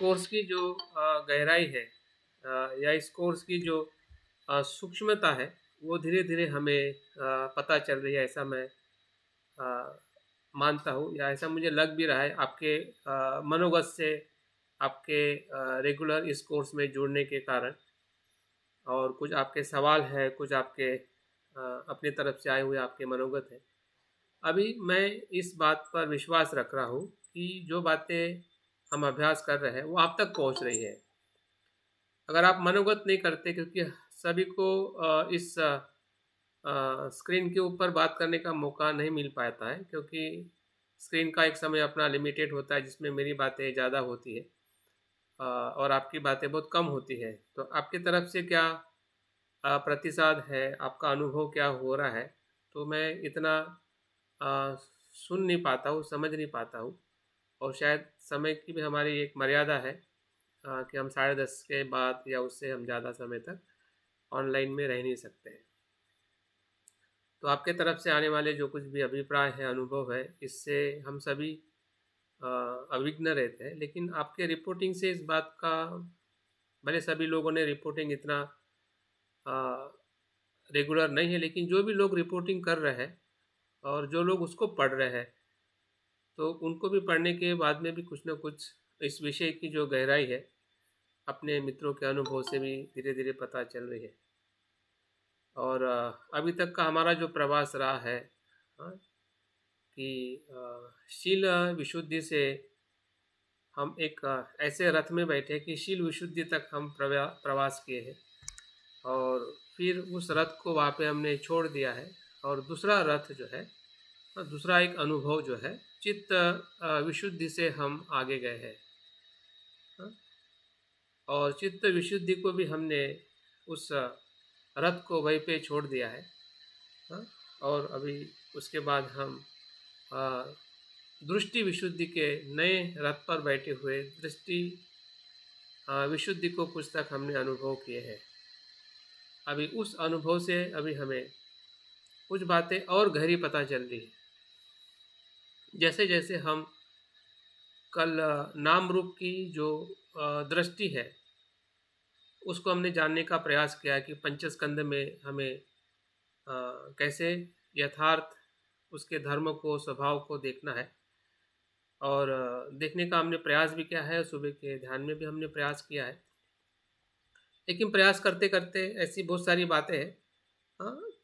Course की जो गहराई है या इस कोर्स की जो सूक्ष्मता है वो धीरे-धीरे हमें पता चल रही है, ऐसा मैं अ, मानता हूँ या ऐसा मुझे लग भी रहा है आपके मनोगत से, आपके रेगुलर इस कोर्स में जुड़ने के कारण। और कुछ आपके सवाल हैं, कुछ आपके अपनी तरफ से आए हुए आपके मनोगत हैं। अभी मैं इस बात पर विश्वास रख रहा हूँ कि जो बातें हम अभ्यास कर रहे हैं वो आप तक पहुँच रही है। अगर आप मनोगत नहीं करते, क्योंकि सभी को इस स्क्रीन के ऊपर बात करने का मौका नहीं मिल पाता है, क्योंकि स्क्रीन का एक समय अपना लिमिटेड होता है जिसमें मेरी बातें ज़्यादा होती है और आपकी बातें बहुत कम होती है। तो आपकी तरफ से क्या प्रतिसाद है, आपका अनुभव क्या हो रहा है, तो मैं इतना अ, सुन नहीं पाता हूँ, समझ नहीं पाता हूँ। और शायद समय की भी हमारी एक मर्यादा है कि हम 10:30 के बाद या उससे हम ज़्यादा समय तक ऑनलाइन में रह नहीं सकते हैं। तो आपके तरफ से आने वाले जो कुछ भी अभिप्राय है, अनुभव है, इससे हम सभी अ, अविघ्न रहते हैं। लेकिन आपके रिपोर्टिंग से इस बात का, भले सभी लोगों ने रिपोर्टिंग इतना अ, रेगुलर नहीं है, लेकिन जो भी लोग रिपोर्टिंग कर रहे हैं और जो लोग उसको पढ़ रहे हैं, तो उनको भी पढ़ने के बाद में भी कुछ ना कुछ इस विषय की जो गहराई है, अपने मित्रों के अनुभव से भी धीरे-धीरे पता चल रही है। और अभी तक का हमारा जो प्रवास रहा है कि शील विशुद्धि से हम एक ऐसे रथ में बैठे कि शील विशुद्धि तक हम प्रवास किए हैं और फिर उस रथ को वहाँ पे हमने छोड़ दिया है और दूसरा रथ जो है, दूसरा एक अनुभव जो है, चित्त विशुद्धि से हम आगे गए हैं। हाँ, और चित्त विशुद्धि को भी हमने उस रथ को वहीं पे छोड़ दिया है। हाँ, और अभी उसके बाद हम अ, दृष्टि विशुद्धि के नए रथ पर बैठे हुए दृष्टि विशुद्धि को कुछ तक हमने अनुभव किए हैं। अभी उस अनुभव से अभी हमें कुछ बातें और गहरी पता चल रही है। जैसे जैसे हम कल नाम रूप की जो दृष्टि है उसको हमने जानने का प्रयास किया कि पंचस्कंद में हमें कैसे यथार्थ उसके धर्म को, स्वभाव को देखना है। और देखने का हमने प्रयास भी किया है, सुबह के ध्यान में भी हमने प्रयास किया है। लेकिन प्रयास करते करते ऐसी बहुत सारी बातें हैं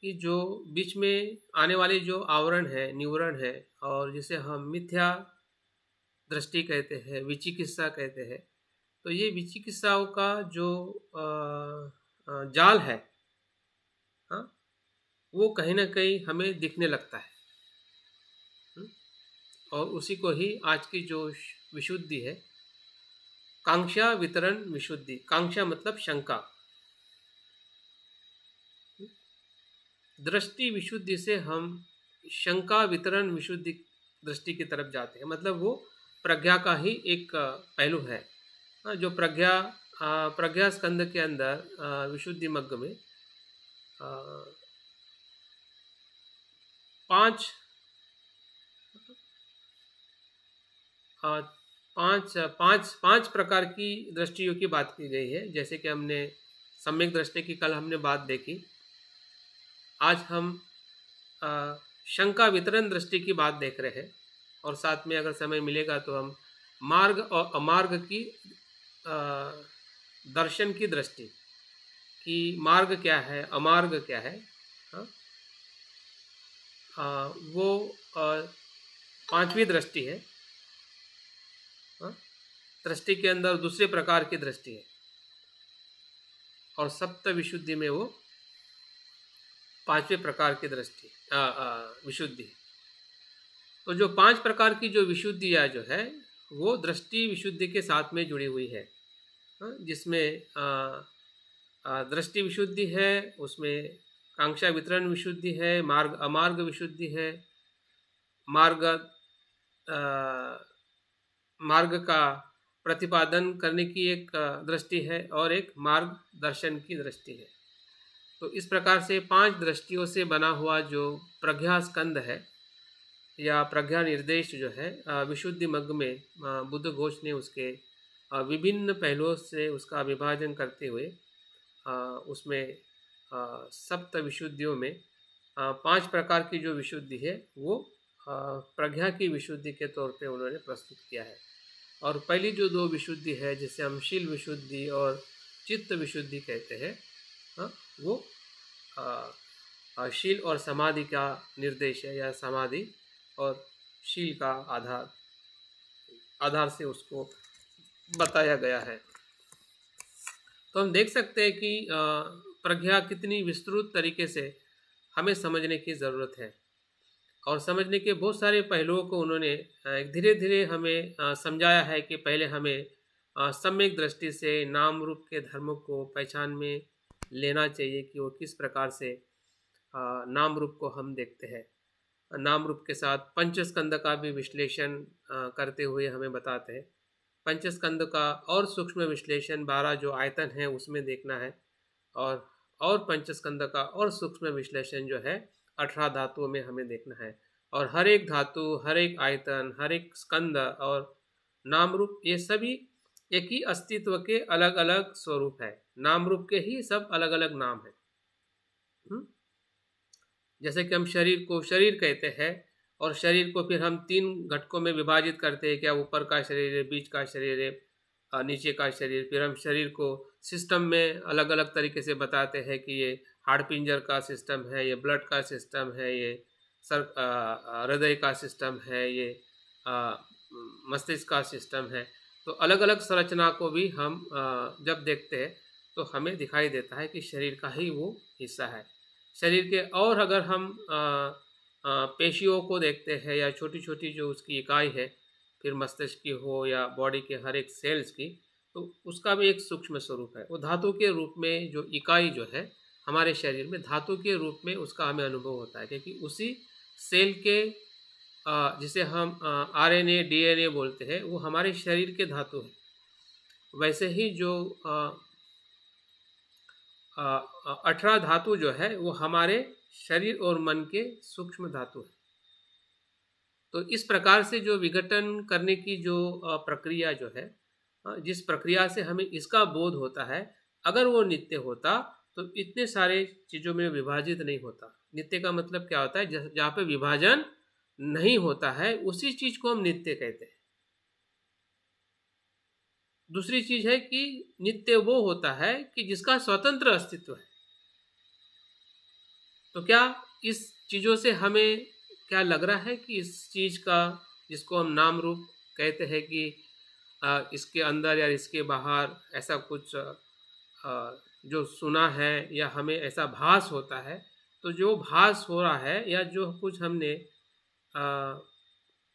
कि जो बीच में आने वाले जो आवरण है, निवरण है, और जिसे हम मिथ्या दृष्टि कहते हैं, विचिकित्सा कहते हैं। तो ये विचिकित्साओं का जो जाल है, हाँ, वो कहीं ना कहीं हमें दिखने लगता है। हम्म, और उसी को ही आज की जो विशुद्धि है, कांक्षा वितरण विशुद्धि, कांक्षा मतलब शंका, दृष्टि विशुद्धि से हम शंका वितरण विशुद्धि दृष्टि की तरफ जाते हैं। मतलब वो प्रज्ञा का ही एक पहलू है। जो प्रज्ञा स्कंद के अंदर विशुद्धि मग्ग में अ, पांच अ, पांच पांच पांच प्रकार की दृष्टियों की बात की गई है। जैसे कि हमने सम्यक दृष्टि की कल हमने बात देखी। आज हम अ, शंका वितरण दृष्टि की बात देख रहे हैं और साथ में अगर समय मिलेगा तो हम मार्ग और अमार्ग की अ, दर्शन की दृष्टि, कि मार्ग क्या है, अमार्ग क्या है, हाँ, वो पांचवी दृष्टि है। हाँ, दृष्टि के अंदर दूसरे प्रकार की दृष्टि है और सप्त विशुद्धि में वो पांचवें प्रकार की दृष्टि विशुद्धि है। तो जो पांच प्रकार की जो विशुद्धियाँ जो है वो दृष्टि विशुद्धि के साथ में जुड़ी हुई है। जिसमें दृष्टि विशुद्धि है, उसमें कांक्षा वितरण विशुद्धि है, मार्ग अमार्ग विशुद्धि है, मार्ग मार्ग का प्रतिपादन करने की एक दृष्टि है और एक मार्ग दर्शन की दृष्टि है। तो इस प्रकार से पांच दृष्टियों से बना हुआ जो प्रज्ञा स्कंद है या प्रज्ञा निर्देश जो है, विशुद्धि मग्ग में बुद्ध घोष ने उसके विभिन्न पहलुओं से उसका विभाजन करते हुए उसमें सप्त विशुद्धियों में 5 प्रकार की जो विशुद्धि है वो प्रज्ञा की विशुद्धि के तौर पे उन्होंने प्रस्तुत किया है। और पहली जो 2 विशुद्धि है जिसे हम शील विशुद्धि और चित्त विशुद्धि कहते हैं, वो शील और समाधि का निर्देश है, या समाधि और शील का आधार से उसको बताया गया है। तो हम देख सकते हैं कि प्रज्ञा कितनी विस्तृत तरीके से हमें समझने की ज़रूरत है, और समझने के बहुत सारे पहलुओं को उन्होंने धीरे धीरे हमें समझाया है कि पहले हमें सम्यक दृष्टि से नाम रूप के धर्मों को पहचान में लेना चाहिए कि वो किस प्रकार से नाम रूप को हम देखते हैं। नाम रूप के साथ पंचस्कंद का भी विश्लेषण करते हुए हमें बताते हैं। पंचस्कंद का और सूक्ष्म विश्लेषण 12 जो आयतन है उसमें देखना है, और पंचस्कंद का और सूक्ष्म विश्लेषण जो है 18 धातुओं में हमें देखना है। और हर एक धातु, हर एक आयतन, हर एक स्कंद और नाम रूप, ये सभी एक ही अस्तित्व के अलग अलग स्वरूप है। नाम रूप के ही सब अलग अलग नाम है। जैसे कि हम शरीर को शरीर कहते हैं, और शरीर को फिर हम 3 घटकों में विभाजित करते हैं, क्या ऊपर का शरीर है, बीच का शरीर है, नीचे का शरीर। फिर हम शरीर को सिस्टम में अलग अलग तरीके से बताते हैं कि ये हाड़ पिंजर का सिस्टम है, ये ब्लड का सिस्टम है, ये हृदय का सिस्टम है, ये मस्तिष्क का सिस्टम है। तो अलग अलग संरचना को भी हम जब देखते हैं तो हमें दिखाई देता है कि शरीर का ही वो हिस्सा है। शरीर के और अगर हम पेशियों को देखते हैं, या छोटी छोटी जो उसकी इकाई है, फिर मस्तिष्क की हो या बॉडी के हर एक सेल्स की, तो उसका भी एक सूक्ष्म स्वरूप है। वो धातु के रूप में जो इकाई जो है हमारे शरीर में, धातु के रूप में उसका हमें अनुभव होता है, क्योंकि उसी सेल के जिसे हम आरएनए डीएनए बोलते हैं, वो हमारे शरीर के धातु है। वैसे ही जो 18 धातु जो है वो हमारे शरीर और मन के सूक्ष्म धातु है। तो इस प्रकार से जो विघटन करने की जो प्रक्रिया जो है, जिस प्रक्रिया से हमें इसका बोध होता है, अगर वो नित्य होता तो इतने सारे चीज़ों में विभाजित नहीं होता। नित्य का मतलब क्या होता है? जहाँ पे विभाजन नहीं होता है उसी चीज़ को हम नित्य कहते हैं। दूसरी चीज है कि नित्य वो होता है कि जिसका स्वतंत्र अस्तित्व है। तो क्या इस चीजों से हमें क्या लग रहा है कि इस चीज का, जिसको हम नाम रूप कहते हैं, कि इसके अंदर या इसके बाहर ऐसा कुछ जो सुना है या हमें ऐसा भास होता है, तो जो भास हो रहा है या जो कुछ हमने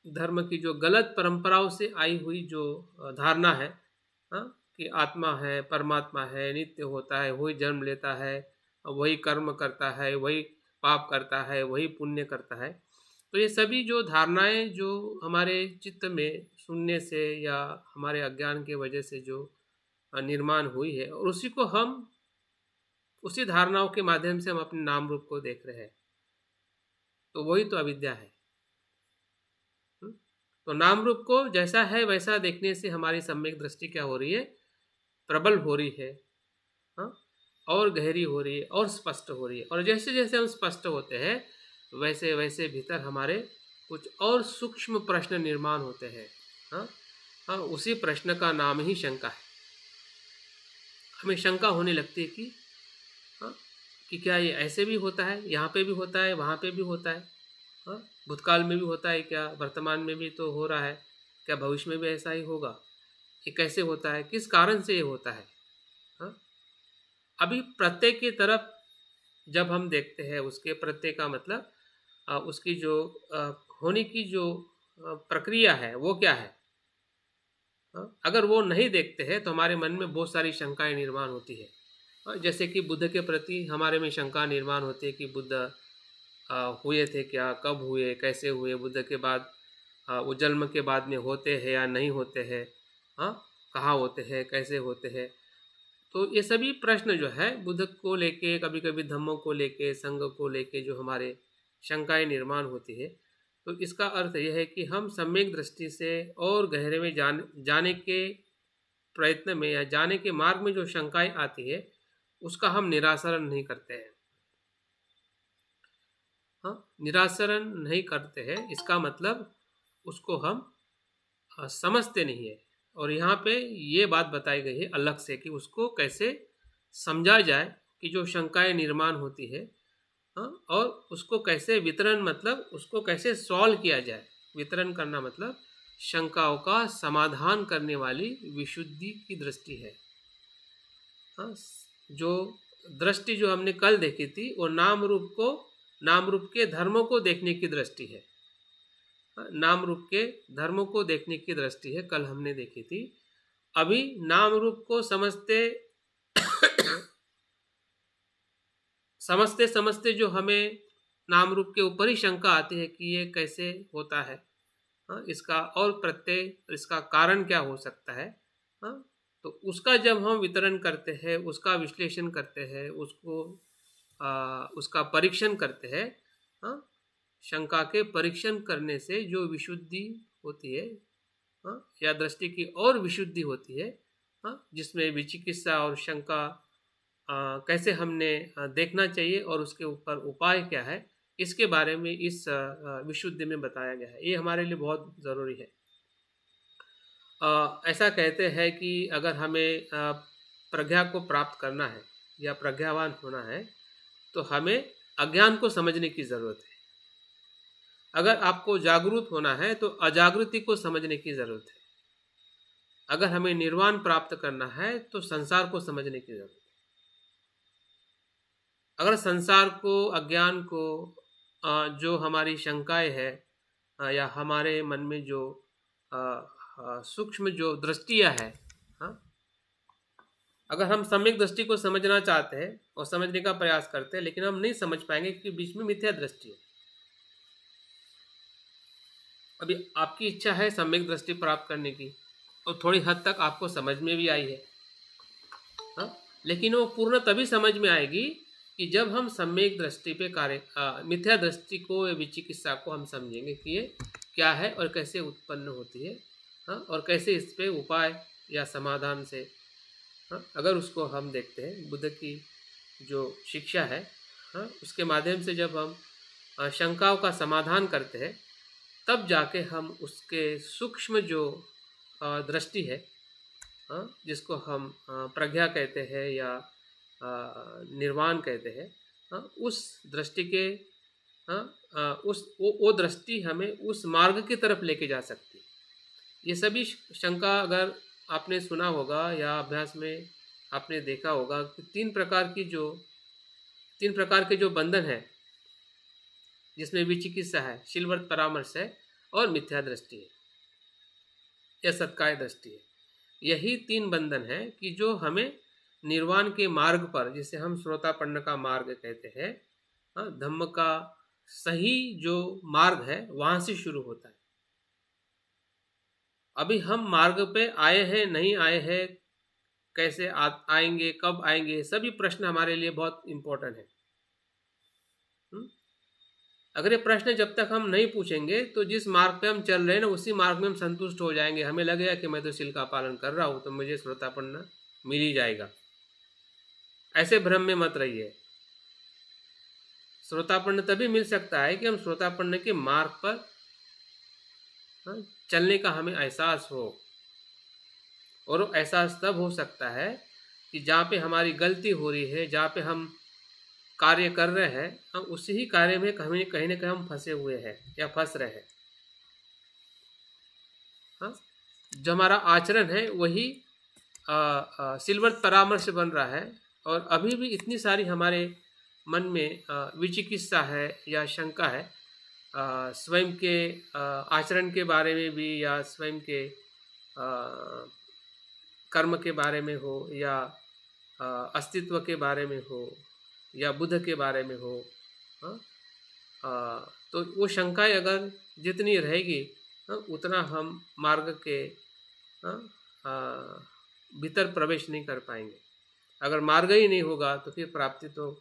धर्म की जो गलत परंपराओं से आई हुई जो धारणा है, कि आत्मा है, परमात्मा है, नित्य होता है, वही जन्म लेता है, वही कर्म करता है, वही पाप करता है, वही पुण्य करता है। तो ये सभी जो धारणाएं जो हमारे चित्त में सुनने से या हमारे अज्ञान के वजह से जो निर्माण हुई है, और उसी को हम, उसी धारणाओं के माध्यम से हम अपने नाम रूप को देख रहे हैं, तो वही तो अविद्या है। तो नाम रूप को जैसा है वैसा देखने से हमारी सम्यक दृष्टि क्या हो रही है? प्रबल हो रही है, और गहरी हो रही है, और स्पष्ट हो रही है। और जैसे जैसे हम स्पष्ट होते हैं वैसे वैसे भीतर हमारे कुछ और सूक्ष्म प्रश्न निर्माण होते हैं। उसी प्रश्न का नाम ही शंका है। हमें शंका होने लगती है कि क्या ये ऐसे भी होता है, यहाँ पे भी होता है, वहाँ पे भी होता है, भूतकाल में भी होता है क्या, वर्तमान में भी तो हो रहा है, क्या भविष्य में भी ऐसा ही होगा? ये कैसे होता है, किस कारण से ये होता है? अभी प्रत्यय की तरफ जब हम देखते हैं, उसके प्रत्यय का मतलब उसकी जो होने की जो प्रक्रिया है वो क्या है, अगर वो नहीं देखते हैं तो हमारे मन में बहुत सारी शंकाएं निर्माण होती है। जैसे कि बुद्ध के प्रति हमारे में शंका निर्माण होती है कि बुद्ध हुए थे क्या, कब हुए, कैसे हुए, बुद्ध के बाद वो जन्म के बाद में होते हैं या नहीं होते हैं, कहाँ होते हैं, कैसे होते हैं। तो ये सभी प्रश्न जो है बुद्ध को लेके, कभी कभी धम्मों को लेके, संघ को लेके जो हमारे शंकाएं निर्माण होती है, तो इसका अर्थ यह है कि हम सम्यक दृष्टि से और गहरे में जाने के प्रयत्न में या जाने के मार्ग में जो शंकाएं आती है उसका हम निराकरण नहीं करते हैं। हाँ, निराकरण नहीं करते हैं इसका मतलब उसको हम समझते नहीं है। और यहाँ पे ये बात बताई गई है अलग से कि उसको कैसे समझा जाए कि जो शंकाएं निर्माण होती है, हाँ, और उसको कैसे वितरण मतलब उसको कैसे सॉल्व किया जाए। वितरण करना मतलब शंकाओं का समाधान करने वाली विशुद्धि की दृष्टि है। हाँ, जो दृष्टि जो हमने कल देखी थी वो नाम रूप के धर्मों को देखने की दृष्टि है। हाँ, नाम रूप के धर्मों को देखने की दृष्टि है, कल हमने देखी थी। अभी नाम रूप को समझते समझते समझते जो हमें नाम रूप के ऊपर ही शंका आती है कि ये कैसे होता है, हाँ, इसका और प्रत्यय इसका कारण क्या हो सकता है, हाँ, तो उसका जब हम वितरण करते हैं, उसका विश्लेषण करते हैं, उसका परीक्षण करते हैं, हाँ, शंका के परीक्षण करने से जो विशुद्धि होती है, हाँ, या दृष्टि की और विशुद्धि होती है, हाँ, जिसमें विचिकित्सा और शंका कैसे हमने देखना चाहिए और उसके ऊपर उपाय क्या है, इसके बारे में इस विशुद्धि में बताया गया है। ये हमारे लिए बहुत ज़रूरी है। ऐसा कहते हैं कि अगर हमें प्रज्ञा को प्राप्त करना है या प्रज्ञावान होना है तो हमें अज्ञान को समझने की ज़रूरत है। अगर आपको जागरूक होना है तो अजागृति को समझने की ज़रूरत है। अगर हमें निर्वाण प्राप्त करना है तो संसार को समझने की ज़रूरत है। अगर संसार को, अज्ञान को, जो हमारी शंकाएं है या हमारे मन में जो सूक्ष्म जो दृष्टियां है, हाँ, अगर हम सम्यक दृष्टि को समझना चाहते हैं और समझने का प्रयास करते हैं लेकिन हम नहीं समझ पाएंगे क्योंकि बीच में मिथ्या दृष्टि है। अभी आपकी इच्छा है सम्यक दृष्टि प्राप्त करने की और थोड़ी हद तक आपको समझ में भी आई है, हाँ, लेकिन वो पूर्ण तभी समझ में आएगी कि जब हम सम्यक दृष्टि पे मिथ्या दृष्टि को या विचिकित्सा को हम समझेंगे कि ये क्या है और कैसे उत्पन्न होती है, हाँ, और कैसे इस पे उपाय या समाधान से, हाँ, अगर उसको हम देखते हैं बुद्ध की जो शिक्षा है, हाँ, उसके माध्यम से जब हम शंकाओं का समाधान करते हैं तब जाके हम उसके सूक्ष्म जो दृष्टि है, हाँ, जिसको हम प्रज्ञा कहते हैं या निर्वाण कहते हैं, हाँ, उस दृष्टि के, हाँ, वो दृष्टि हमें उस मार्ग की तरफ लेके जा सकती है। ये सभी शंका अगर आपने सुना होगा या अभ्यास में आपने देखा होगा कि तीन प्रकार के जो बंधन है जिसमें विचिकित्सा है, शीलवत परामर्श है और मिथ्या दृष्टि है या सत्काय दृष्टि है। यही तीन बंधन है कि जो हमें निर्वाण के मार्ग पर, जिसे हम श्रोतापन्न का मार्ग कहते हैं, हाँ, धम्म का सही जो मार्ग है वहां से शुरू होता है। अभी हम मार्ग पे आए हैं नहीं आए हैं, कैसे आएंगे, कब आएंगे, सभी प्रश्न हमारे लिए बहुत इंपॉर्टेंट है। अगर ये प्रश्न जब तक हम नहीं पूछेंगे तो जिस मार्ग पे हम चल रहे हैं ना उसी मार्ग में हम संतुष्ट हो जाएंगे। हमें लगेगा कि मैं तो शील का पालन कर रहा हूँ तो मुझे श्रोतापन्न मिल ही जाएगा। ऐसे भ्रम में मत रहिए। श्रोतापन्न तभी मिल सकता है कि हम श्रोतापन्न के मार्ग पर, हाँ, चलने का हमें एहसास हो। और एहसास तब हो सकता है कि जहाँ पे हमारी गलती हो रही है, जहाँ पे हम कार्य कर रहे हैं, हम उसी ही कार्य में कहीं ना कहीं हम फंसे हुए हैं या फंस रहे हैं। हाँ, जो हमारा आचरण है वही सिल्वर परामर्श बन रहा है और अभी भी इतनी सारी हमारे मन में विचिकित्सा है या शंका है, स्वयं के आचरण के बारे में भी या स्वयं के कर्म के बारे में हो या अस्तित्व के बारे में हो या बुद्ध के बारे में हो, हाँ, तो वो शंकाएं अगर जितनी रहेगी, हाँ, उतना हम मार्ग के, हाँ, भीतर प्रवेश नहीं कर पाएंगे। अगर मार्ग ही नहीं होगा तो फिर प्राप्ति तो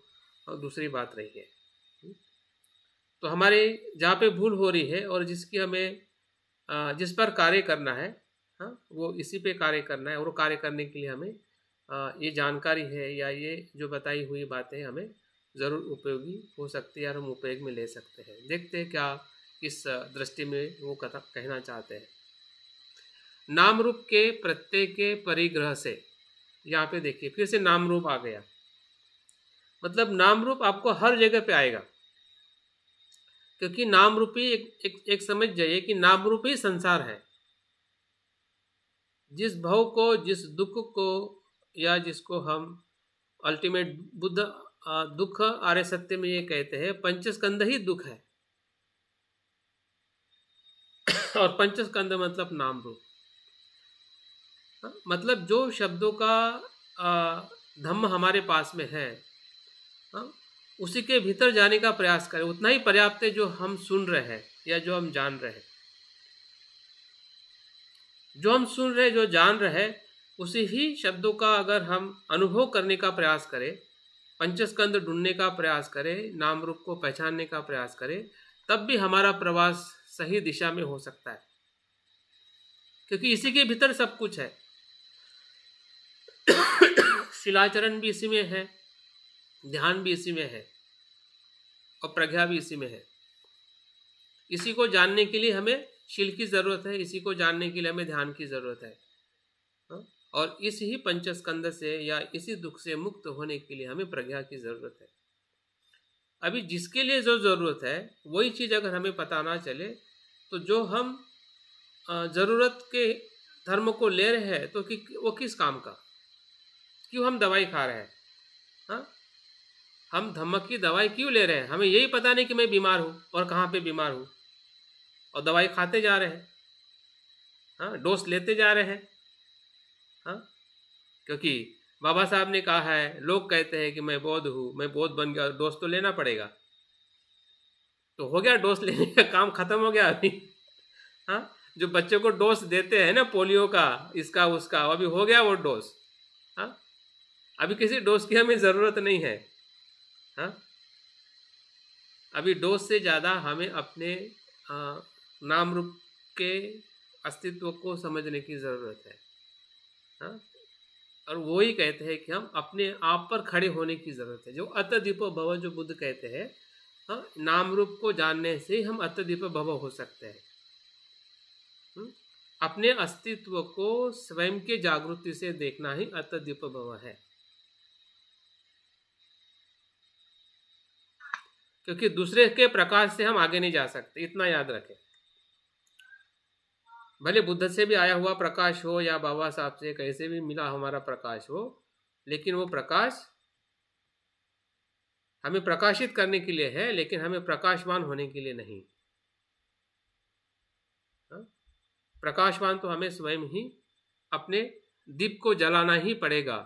दूसरी बात रही है। तो हमारे जहाँ पे भूल हो रही है और जिसकी हमें जिस पर कार्य करना है, हाँ, वो इसी पे कार्य करना है और वो कार्य करने के लिए हमें ये जानकारी है या ये जो बताई हुई बातें हमें ज़रूर उपयोगी हो सकती है और हम उपयोग में ले सकते हैं। देखते हैं क्या किस दृष्टि में वो कथा कहना चाहते हैं। नाम रूप के प्रत्यय के परिग्रह से, यहाँ पे देखिए फिर से नाम रूप आ गया। मतलब नाम रूप आपको हर जगह पे आएगा, क्योंकि नाम रूप ही एक समझ जाइए कि नाम रूप ही संसार है। जिस भव को, जिस दुख को, या जिसको हम अल्टीमेट बुद्ध दुख आर्य सत्य में ये कहते हैं पंचस्कंद ही दुख है। और पंचस्कंद मतलब नाम रूप। मतलब जो शब्दों का धम्म हमारे पास में है, उसी के भीतर जाने का प्रयास करें, उतना ही पर्याप्त है जो हम सुन रहे हैं या जो हम जान रहे हैं। जो हम सुन रहे, जो जान रहे, उसी ही शब्दों का अगर हम अनुभव करने का प्रयास करें, पंचस्कंद ढूंढने का प्रयास करें, नाम रूप को पहचानने का प्रयास करें, तब भी हमारा प्रवास सही दिशा में हो सकता है, क्योंकि इसी के भीतर सब कुछ है। शिलाचरण भी इसी में है, ध्यान भी इसी में है, और प्रज्ञा भी इसी में है। इसी को जानने के लिए हमें शील की जरूरत है, इसी को जानने के लिए हमें ध्यान की जरूरत है। और इस ही पंचस्कंद से या इसी दुख से मुक्त होने के लिए हमें प्रज्ञा की जरूरत है। अभी जिसके लिए जो जरूरत है वही चीज अगर हमें पता ना चले, तो जो हम जरूरत के धर्म को ले रहे हैं, तो वो किस काम का? क्यों हम दवाई खा रहे हैं? हाँ, हम धम्म की दवाई क्यों ले रहे हैं? हमें यही पता नहीं कि मैं बीमार हूँ और कहाँ पे बीमार हूँ, और दवाई खाते जा रहे हैं। हाँ, डोज लेते जा रहे हैं। हाँ, क्योंकि बाबा साहब ने कहा है, लोग कहते हैं कि मैं बौद्ध हूँ, मैं बौद्ध बन गया, डोज तो लेना पड़ेगा। तो हो गया, डोज लेने का काम खत्म हो गया अभी। हाँ, जो बच्चों को डोज देते हैं ना, पोलियो का, इसका उसका, अभी हो गया वो डोज। हाँ, अभी किसी डोज की हमें ज़रूरत नहीं है। हाँ, अभी डोज से ज़्यादा हमें अपने नाम रूप के अस्तित्व को समझने की ज़रूरत है। हाँ, और वो ही कहते हैं कि हम अपने आप पर खड़े होने की ज़रूरत है। जो अतदीपो भव जो बुद्ध कहते हैं, हाँ, नाम रूप को जानने से ही हम अतदीपो भव हो सकते हैं। अपने अस्तित्व को स्वयं के जागृति से देखना ही अतदीपो भव है। क्योंकि दूसरे के प्रकाश से हम आगे नहीं जा सकते, इतना याद रखें। भले बुद्ध से भी आया हुआ प्रकाश हो या बाबा साहब से कैसे भी मिला हमारा प्रकाश हो, लेकिन वो प्रकाश हमें प्रकाशित करने के लिए है, लेकिन हमें प्रकाशवान होने के लिए नहीं। प्रकाशवान तो हमें स्वयं ही अपने दीप को जलाना ही पड़ेगा।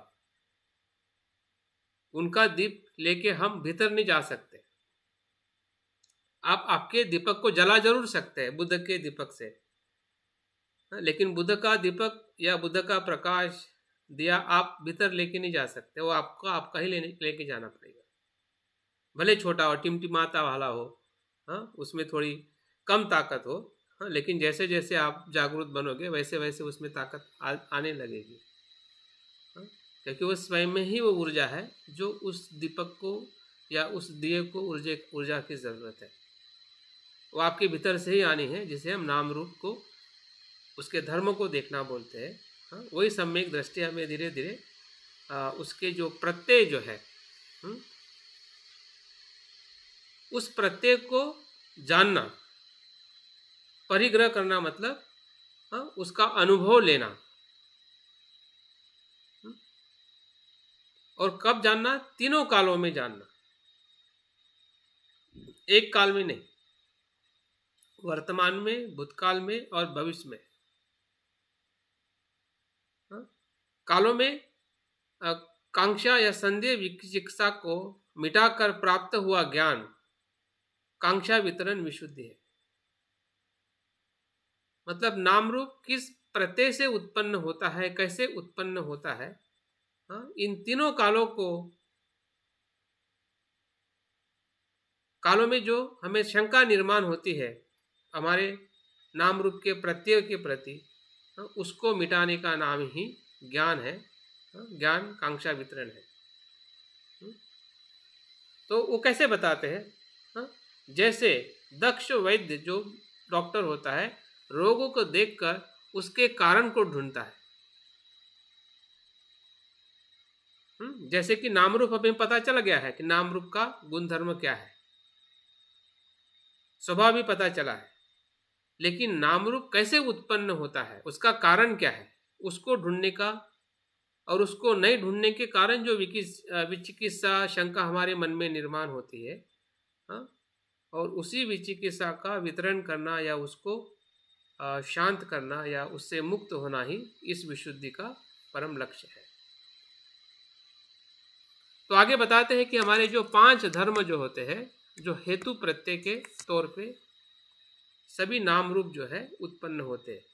उनका दीप लेके हम भीतर नहीं जा सकते। आप आपके दीपक को जला जरूर सकते हैं बुद्ध के दीपक से, लेकिन बुद्ध का दीपक या बुद्ध का प्रकाश दिया आप भीतर लेके नहीं जा सकते। वो आपका ही लेके जाना पड़ेगा। भले छोटा हो, टिमटिमाता वाला हो, हाँ, उसमें थोड़ी कम ताकत हो, हाँ, लेकिन जैसे जैसे आप जागरूक बनोगे वैसे वैसे उसमें ताकत आने लगेगी। हाँ, क्योंकि वो स्वयं में ही वो ऊर्जा है जो उस दीपक को या उस दिए को ऊर्जा की ज़रूरत है। वो आपके भीतर से ही आनी है, जिसे हम नाम रूप को, उसके धर्म को देखना बोलते हैं। हाँ, वही सम्यक दृष्टि हमें धीरे धीरे उसके जो प्रत्यय जो है, उस प्रत्यय को जानना, परिग्रह करना, मतलब उसका अनुभव लेना। और कब जानना? तीनों कालों में जानना, एक काल में नहीं, वर्तमान में, भूतकाल में और भविष्य में। कालों में कांक्षा या संदेह विचिकित्सा को मिटाकर प्राप्त हुआ ज्ञान कांक्षा वितरण विशुद्धि है। मतलब नाम रूप किस प्रत्यय से उत्पन्न होता है, कैसे उत्पन्न होता है, इन तीनों कालों में जो हमें शंका निर्माण होती है हमारे नाम रूप के प्रत्यय के प्रति, उसको मिटाने का नाम ही ज्ञान है, ज्ञान कांक्षा वितरण है। तो वो कैसे बताते हैं? हाँ, जैसे दक्ष वैद्य जो डॉक्टर होता है, रोगों को देखकर उसके कारण को ढूंढता है। जैसे कि नाम रूप हमें पता चल गया है कि नाम रूप का गुणधर्म क्या है, स्वभाव भी पता चला है, लेकिन नाम रूप कैसे उत्पन्न होता है, उसका कारण क्या है, उसको ढूंढने का, और उसको नहीं ढूंढने के कारण जो विचिकित्सा शंका हमारे मन में निर्माण होती है, हाँ, और उसी विचिकित्सा का वितरण करना या उसको शांत करना या उससे मुक्त होना ही इस विशुद्धि का परम लक्ष्य है। तो आगे बताते हैं कि हमारे जो 5 धर्म जो होते हैं, जो हेतु प्रत्यय के तौर पे सभी नाम रूप जो है उत्पन्न होते हैं।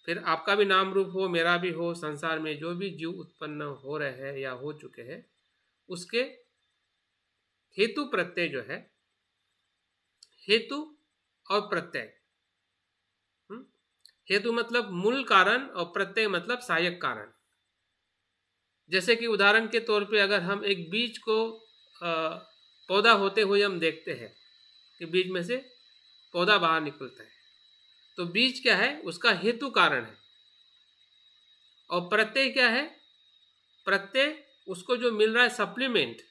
फिर आपका भी नाम रूप हो, मेरा भी हो, संसार में जो भी जीव उत्पन्न हो रहे हैं या हो चुके हैं, उसके हेतु प्रत्यय जो है, हेतु और प्रत्यय, हेतु मतलब मूल कारण और प्रत्यय मतलब सहायक कारण। जैसे कि उदाहरण के तौर पे अगर हम एक बीज को पौधा होते हुए हम देखते हैं कि बीज में से पौधा बाहर निकलता है, तो बीज क्या है, उसका हेतु कारण है। और प्रत्यय क्या है? प्रत्यय उसको जो मिल रहा है सप्लीमेंट,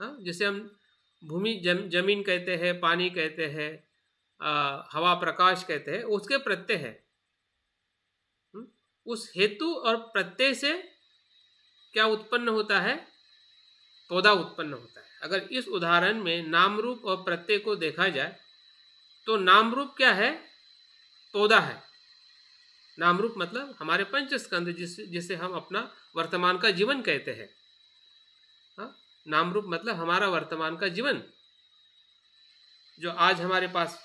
जैसे हम भूमि जमीन कहते हैं, पानी कहते हैं, हवा प्रकाश कहते हैं, उसके प्रत्यय है। उस हेतु और प्रत्यय से क्या उत्पन्न होता है? पौधा उत्पन्न होता है। अगर इस उदाहरण में नाम रूप और प्रत्यय को देखा जाए तो नाम रूप क्या है? पौधा है। नाम रूप मतलब हमारे पंच स्कंद, जिसे हम अपना वर्तमान का जीवन कहते हैं। नाम रूप मतलब हमारा वर्तमान का जीवन, जो आज हमारे पास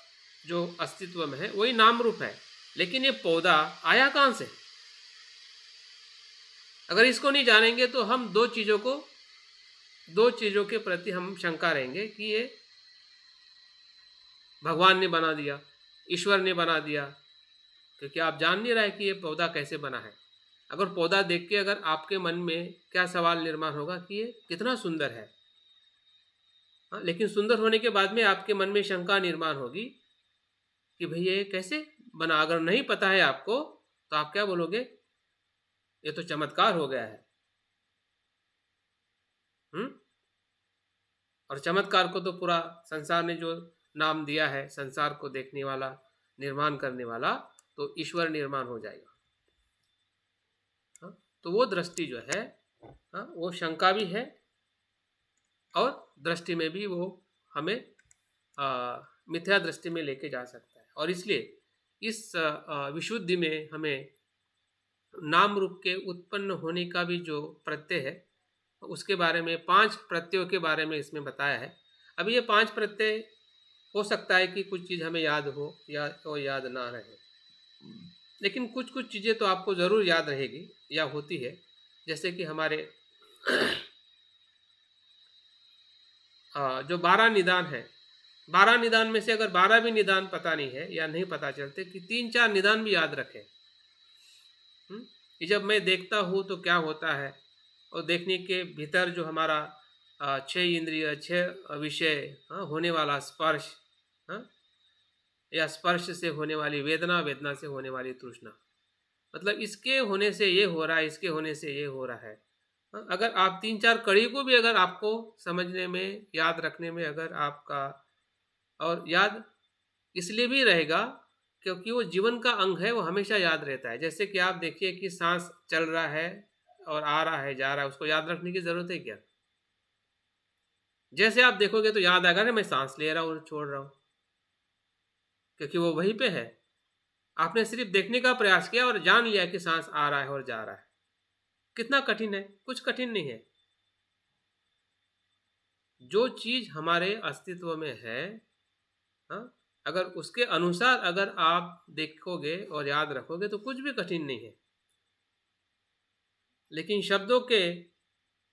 जो अस्तित्व में है वही नाम रूप है। लेकिन ये पौधा आया कहाँ से? अगर इसको नहीं जानेंगे तो हम दो चीज़ों के प्रति हम शंका रहेंगे कि ये भगवान ने बना दिया, ईश्वर ने बना दिया, क्योंकि आप जान नहीं रहे कि ये पौधा कैसे बना है। अगर पौधा देख के अगर आपके मन में क्या सवाल निर्माण होगा कि ये कितना सुंदर है, लेकिन सुंदर होने के बाद में आपके मन में शंका निर्माण होगी कि भाई ये कैसे बना। अगर नहीं पता है आपको तो आप क्या बोलोगे? ये तो चमत्कार हो गया है। और चमत्कार को तो पूरा संसार ने जो नाम दिया है, संसार को देखने वाला, निर्माण करने वाला, तो ईश्वर निर्माण हो जाएगा। तो वो दृष्टि जो है, वो शंका भी है और दृष्टि में भी वो हमें मिथ्या दृष्टि में लेके जा सकता है। और इसलिए इस विशुद्धि में हमें नाम रूप के उत्पन्न होने का भी जो प्रत्यय है, उसके बारे में 5 प्रत्ययों के बारे में इसमें बताया है। अब ये 5 प्रत्यय हो सकता है कि कुछ चीज़ हमें याद हो या तो याद ना रहे, लेकिन कुछ कुछ चीज़ें तो आपको ज़रूर याद रहेगी या होती है। जैसे कि हमारे जो 12 निदान है, 12 निदान में से अगर 12 भी निदान पता नहीं है या नहीं पता चलते, कि 3-4 निदान भी याद रखें कि जब मैं देखता हूँ तो क्या होता है। और देखने के भीतर जो हमारा 6 इंद्रिय, 6 विषय, होने वाला स्पर्श, या स्पर्श से होने वाली वेदना, वेदना से होने वाली तृष्णा, मतलब इसके होने से ये हो रहा है, इसके होने से ये हो रहा है। अगर आप 3-4 कड़ी को भी अगर आपको समझने में, याद रखने में अगर आपका, और याद इसलिए भी रहेगा क्योंकि वो जीवन का अंग है, वो हमेशा याद रहता है। जैसे कि आप देखिए कि सांस चल रहा है और आ रहा है, जा रहा है, उसको याद रखने की ज़रूरत है क्या? जैसे आप देखोगे तो याद आएगा ना, मैं सांस ले रहा हूँ और छोड़ रहा हूँ, क्योंकि वो वहीं पे है। आपने सिर्फ देखने का प्रयास किया और जान लिया कि सांस आ रहा है और जा रहा है। कितना कठिन है? कुछ कठिन नहीं है। जो चीज़ हमारे अस्तित्व में है, अगर उसके अनुसार अगर आप देखोगे और याद रखोगे तो कुछ भी कठिन नहीं है। लेकिन शब्दों के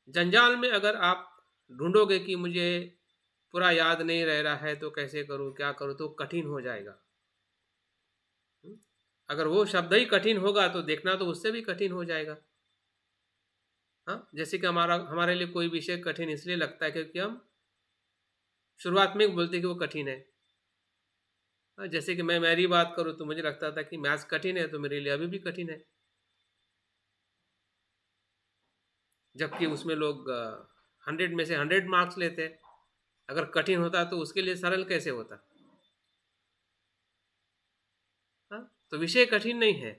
जंजाल में अगर आप ढूंढोगे कि मुझे पूरा याद नहीं रह रहा है तो कैसे करूं, क्या करूं, तो कठिन हो जाएगा। अगर वो शब्द ही कठिन होगा तो देखना तो उससे भी कठिन हो जाएगा। हाँ, जैसे कि हमारे लिए कोई विषय कठिन इसलिए लगता है क्योंकि हम शुरुआत में बोलते हैं कि वो कठिन है। हाँ, जैसे कि मैं मेरी बात करूँ तो मुझे लगता था कि मैथ्स कठिन है, तो मेरे लिए अभी भी कठिन है, जबकि उसमें लोग 100 में से 100 मार्क्स लेते हैं। अगर कठिन होता तो उसके लिए सरल कैसे होता। हाँ, तो विषय कठिन नहीं है।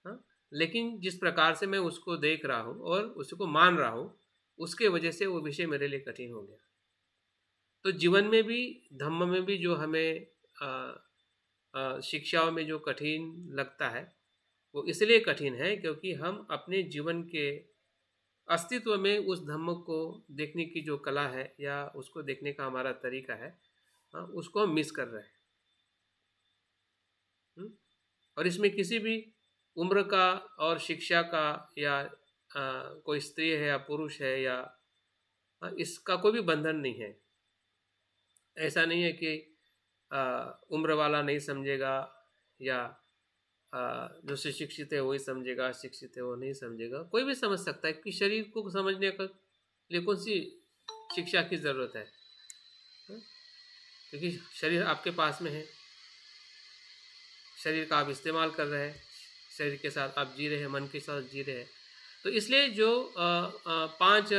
हाँ, लेकिन जिस प्रकार से मैं उसको देख रहा हूँ और उसको मान रहा हूँ, उसके वजह से वो विषय मेरे लिए कठिन हो गया। तो जीवन में भी, धम्म में भी जो हमें शिक्षाओं में जो कठिन लगता है, वो इसलिए कठिन है क्योंकि हम अपने जीवन के अस्तित्व में उस धम्म को देखने की जो कला है या उसको देखने का हमारा तरीका है, उसको हम मिस कर रहे हैं। और इसमें किसी भी उम्र का और शिक्षा का या कोई स्त्री है या पुरुष है या इसका कोई भी बंधन नहीं है। ऐसा नहीं है कि उम्र वाला नहीं समझेगा या जो सुशिक्षित है वही समझेगा, शिक्षित है वो नहीं समझेगा। कोई भी समझ सकता है कि शरीर को समझने का लिए कौन सी शिक्षा की ज़रूरत है, क्योंकि शरीर आपके पास में है, शरीर का आप इस्तेमाल कर रहे हैं, शरीर के साथ आप जी रहे हैं, मन के साथ जी रहे हैं। तो इसलिए जो 5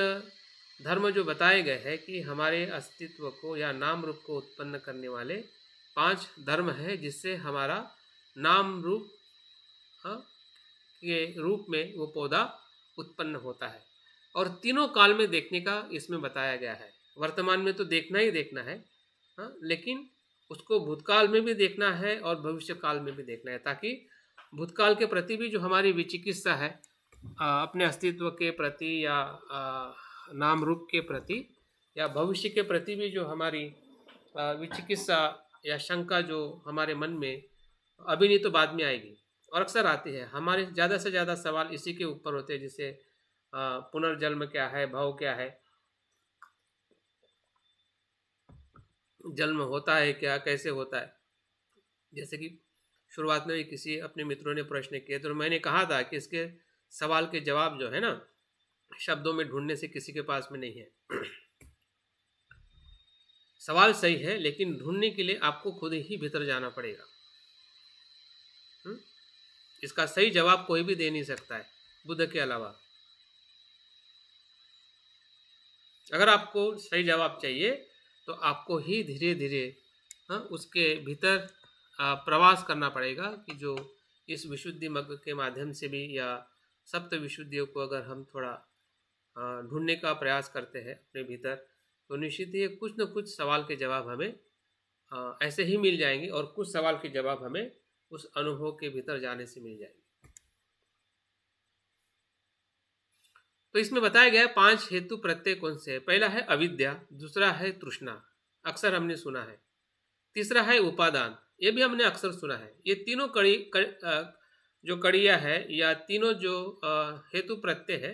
धर्म जो बताए गए हैं कि हमारे अस्तित्व को या नाम रूप को उत्पन्न करने वाले 5 धर्म हैं, जिससे हमारा नाम रूप के रूप में वो पौधा उत्पन्न होता है। और तीनों काल में देखने का इसमें बताया गया है। वर्तमान में तो देखना ही देखना है, लेकिन उसको भूतकाल में भी देखना है और भविष्य काल में भी देखना है, ताकि भूतकाल के प्रति भी जो हमारी विचिकित्सा है अपने अस्तित्व के प्रति या नाम रूप के प्रति या भविष्य के प्रति भी जो हमारी विचिकित्सा या शंका जो हमारे मन में अभी नहीं तो बाद में आएगी और अक्सर आती है। हमारे ज़्यादा से ज़्यादा सवाल इसी के ऊपर होते हैं, जैसे पुनर्जन्म क्या है, भव क्या है, जन्म होता है क्या, कैसे होता है। जैसे कि शुरुआत में किसी अपने मित्रों ने प्रश्न किए तो मैंने कहा था कि इसके सवाल के जवाब जो है ना, शब्दों में ढूंढने से किसी के पास में नहीं है। सवाल सही है, लेकिन ढूंढने के लिए आपको खुद ही भीतर जाना पड़ेगा। इसका सही जवाब कोई भी दे नहीं सकता है बुद्ध के अलावा। अगर आपको सही जवाब चाहिए तो आपको ही धीरे धीरे उसके भीतर प्रवास करना पड़ेगा, कि जो इस विशुद्धि मग्ग के माध्यम से भी या सप्त विशुद्धियों को अगर हम थोड़ा ढूंढने का प्रयास करते हैं अपने भीतर, तो निश्चित ही कुछ न कुछ सवाल के जवाब हमें ऐसे ही मिल जाएंगे और कुछ सवाल के जवाब हमें उस अनुभव के भीतर जाने से मिल जाएंगे। तो इसमें बताया गया है 5 हेतु प्रत्यय कौन से है। पहला है अविद्या, दूसरा है तृष्णा, अक्सर हमने सुना है। तीसरा है उपादान, ये भी हमने अक्सर सुना है। ये तीनों जो कड़ियाँ है या तीनों जो हेतु प्रत्यय है,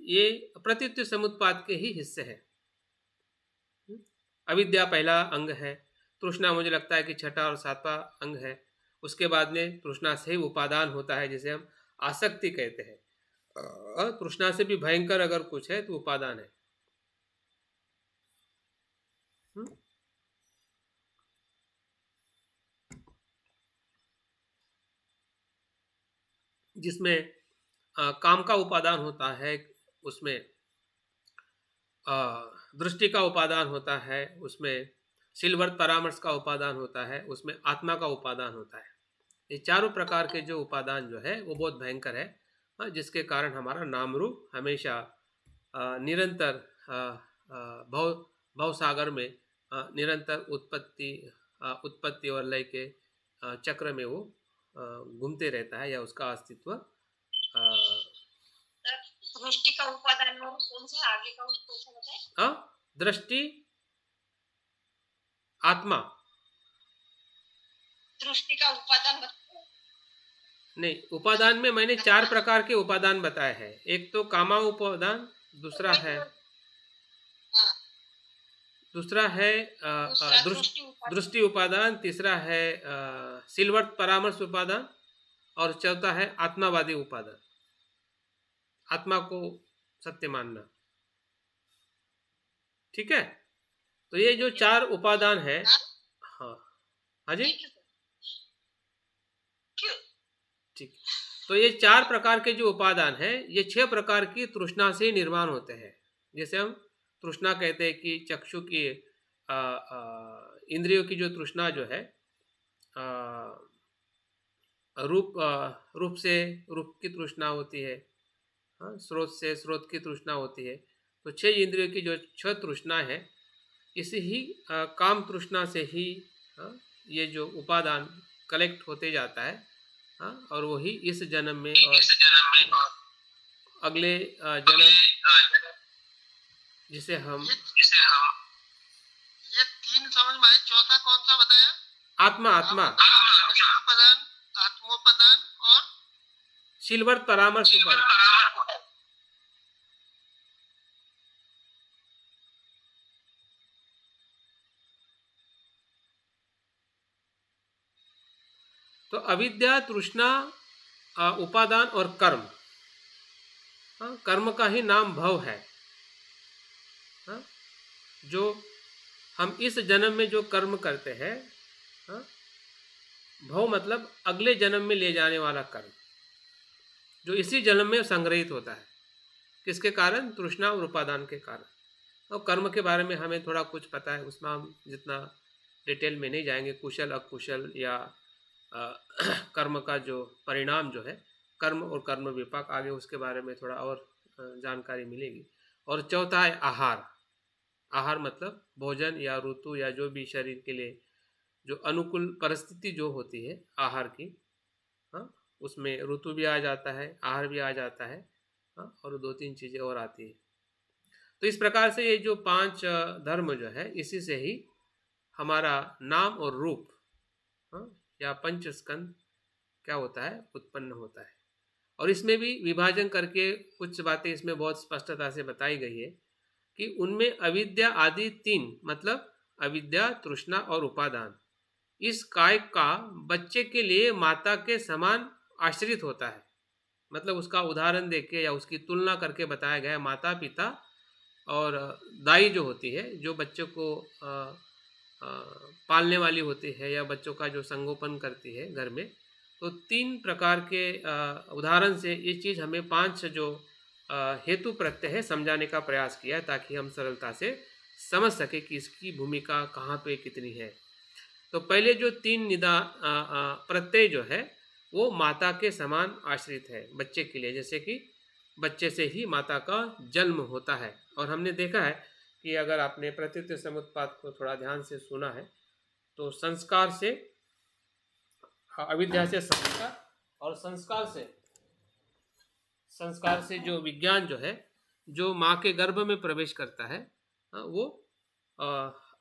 ये प्रत्युत्व समुत्पाद के ही हिस्से हैं। अविद्या पहला अंग है, तृष्णा मुझे लगता है कि छठा और सातवां अंग है। उसके बाद में तृष्णा से ही उपादान होता है, जिसे हम आसक्ति कहते हैं। तृष्णा से भी भयंकर अगर कुछ है तो उपादान है। जिसमें काम का उपादान होता है, उसमें दृष्टि का उपादान होता है, उसमें सिलवर्त परामर्श का उपादान होता है, उसमें आत्मा का उपादान होता है। ये चारों प्रकार के जो उपादान जो है वो बहुत भयंकर है, जिसके कारण हमारा नाम रूप हमेशा निरंतर भव सागर में निरंतर उत्पत्ति और लय के चक्र में वो घूमते रहता है, या उसका अस्तित्व। दृष्टि का उपादान कौन सा आगे का बताए? दृष्टि, आत्मा। दृष्टि का उपादान नहीं, उपादान में मैंने 4 प्रकार के उपादान बताए हैं। एक तो कामा उपादान, दूसरा दूसरा है दूसरा दृष्टि उपादान। दृष्टि उपादान, तीसरा है सिलवर्त परामर्श उपादान, और चौथा है आत्मावादी उपादान, आत्मा को सत्य मानना। ठीक है, तो ये जो चार उपादान है। हाँ, हाँ, हाँ जी, ठीक है सर। क्यों? ठीक। तो ये चार प्रकार के जो उपादान है, ये 6 प्रकार की तृष्णा से निर्माण होते हैं। जैसे हम तृष्णा कहते हैं कि चक्षु की इंद्रियों की जो तृष्णा जो है, रूप से रूप की तृष्णा होती है, हाँ, स्रोत से स्रोत की तृष्णा होती है। तो 6 इंद्रियों की जो 6 तृष्णा है, इसी ही काम तृष्णा से ही हाँ, ये जो उपादान कलेक्ट होते जाता है, हाँ, और वही इस जन्म में और अगले जन्म, जिसे हम ये तीन समझ में आए। चौथा कौन सा बताया? आत्मा, आत्मा, उपादान, आत्मोपादान और सिलवर्त परामर्श उपादान। तो अविद्या, तृष्णा, उपादान और कर्म, हाँ, कर्म का ही नाम भव है। हाँ, जो हम इस जन्म में जो कर्म करते हैं, हाँ, भव मतलब अगले जन्म में ले जाने वाला कर्म, जो इसी जन्म में संग्रहित होता है। किसके कारण? तृष्णा और उपादान के कारण। और कर्म के बारे में हमें थोड़ा कुछ पता है, उसमें हम जितना डिटेल में नहीं जाएंगे। कुशल अकुशल या कर्म का जो परिणाम जो है, कर्म और कर्म विपाक, आगे उसके बारे में थोड़ा और जानकारी मिलेगी। और चौथा है आहार। आहार मतलब भोजन या ऋतु या जो भी शरीर के लिए जो अनुकूल परिस्थिति जो होती है आहार की, हाँ, उसमें ऋतु भी आ जाता है, आहार भी आ जाता है, हाँ, और 2-3 चीज़ें और आती है। तो इस प्रकार से ये जो 5 धर्म जो है, इसी से ही हमारा नाम और रूप, हाँ, या पंच स्कंद क्या होता है, उत्पन्न होता है। और इसमें भी विभाजन करके कुछ बातें इसमें बहुत स्पष्टता से बताई गई है कि उनमें अविद्या आदि 3 मतलब अविद्या, तृष्णा और उपादान इस काय का बच्चे के लिए माता के समान आश्रित होता है। मतलब उसका उदाहरण देके या उसकी तुलना करके बताया गया है। माता पिता और दाई जो होती है, जो बच्चों को पालने वाली होती है या बच्चों का जो संगोपन करती है घर में, तो 3 प्रकार के उदाहरण से ये चीज़ हमें 5 जो हेतु प्रत्यय है समझाने का प्रयास किया, ताकि हम सरलता से समझ सके कि इसकी भूमिका कहाँ पे कितनी है। तो पहले जो 3 प्रत्यय जो है वो माता के समान आश्रित है बच्चे के लिए। जैसे कि बच्चे से ही माता का जन्म होता है। और हमने देखा है कि अगर आपने प्रतीत्य समुत्पाद को थोड़ा ध्यान से सुना है, तो संस्कार से, अविद्या से संस्कार, और संस्कार से जो विज्ञान जो है, जो माँ के गर्भ में प्रवेश करता है, वो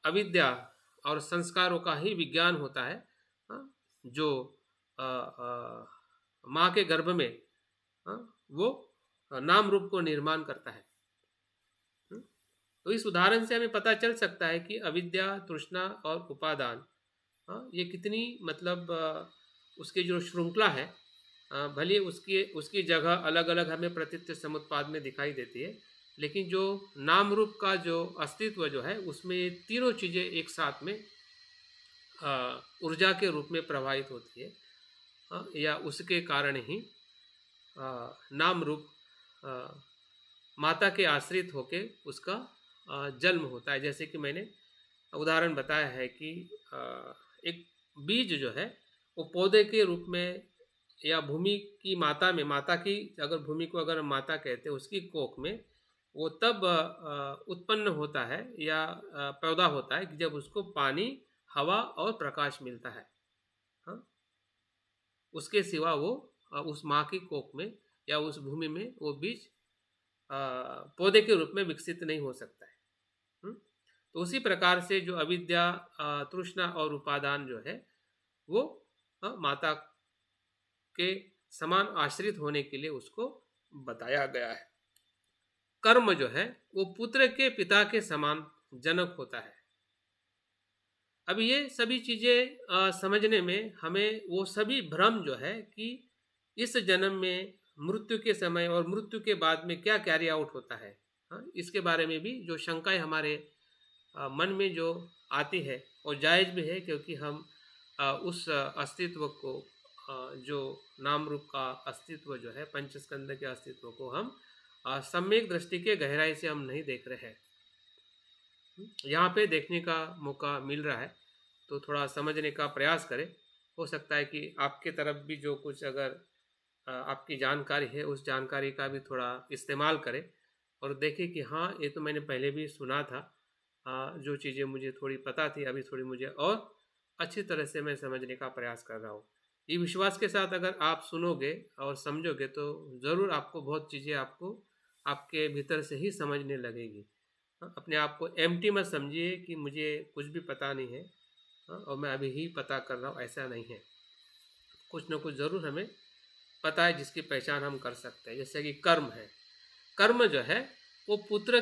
अविद्या और संस्कारों का ही विज्ञान होता है, जो माँ के गर्भ में वो नाम रूप को निर्माण करता है। तो इस उदाहरण से हमें पता चल सकता है कि अविद्या, तृष्णा और उपादान, ये कितनी मतलब उसकी जो श्रृंखला है, भले उसकी जगह अलग अलग हमें प्रतीत्य समुत्पाद में दिखाई देती है, लेकिन जो नाम रूप का जो अस्तित्व जो है, उसमें ये तीनों चीज़ें एक साथ में ऊर्जा के रूप में प्रवाहित होती है, या उसके कारण ही नाम रूप माता के आश्रित होके उसका जन्म होता है। जैसे कि मैंने उदाहरण बताया है कि एक बीज जो है वो पौधे के रूप में या भूमि की माता में, माता की अगर भूमि को अगर माता कहते हैं, उसकी कोख में वो तब उत्पन्न होता है या पैदा होता है कि जब उसको पानी, हवा और प्रकाश मिलता है। हाँ, उसके सिवा वो उस माँ की कोख में या उस भूमि में वो बीज पौधे के रूप में विकसित नहीं हो सकता है। तो उसी प्रकार से जो अविद्या, तृष्णा और उपादान जो है वो माता के समान आश्रित होने के लिए उसको बताया गया है। कर्म जो है वो पुत्र के पिता के समान जनक होता है। अब ये सभी चीज़ें समझने में हमें वो सभी भ्रम जो है कि इस जन्म में मृत्यु के समय और मृत्यु के बाद में क्या कैरी आउट होता है, हाँ, इसके बारे में भी जो शंकाएं हमारे मन में जो आती है और जायज़ भी है, क्योंकि हम उस अस्तित्व को जो नाम रूप का अस्तित्व जो है, पंचस्कंद के अस्तित्व को हम सम्यक दृष्टि के गहराई से हम नहीं देख रहे हैं। यहाँ पे देखने का मौका मिल रहा है तो थोड़ा समझने का प्रयास करें। हो सकता है कि आपके तरफ भी जो कुछ अगर आपकी जानकारी है उस जानकारी का भी थोड़ा इस्तेमाल करें और देखें कि हाँ, ये तो मैंने पहले भी सुना था, जो चीज़ें मुझे थोड़ी पता थी अभी थोड़ी मुझे और अच्छी तरह से मैं समझने का प्रयास कर रहा हूँ। ये विश्वास के साथ अगर आप सुनोगे और समझोगे तो ज़रूर आपको बहुत चीज़ें आपको आपके भीतर से ही समझने लगेगी। अपने आप को एम्प्टी मत समझिए कि मुझे कुछ भी पता नहीं है, और मैं अभी ही पता कर रहा हूँ, ऐसा नहीं है। कुछ न कुछ ज़रूर हमें पता है जिसकी पहचान हम कर सकते हैं। जैसे कि कर्म है, कर्म जो है वो पुत्र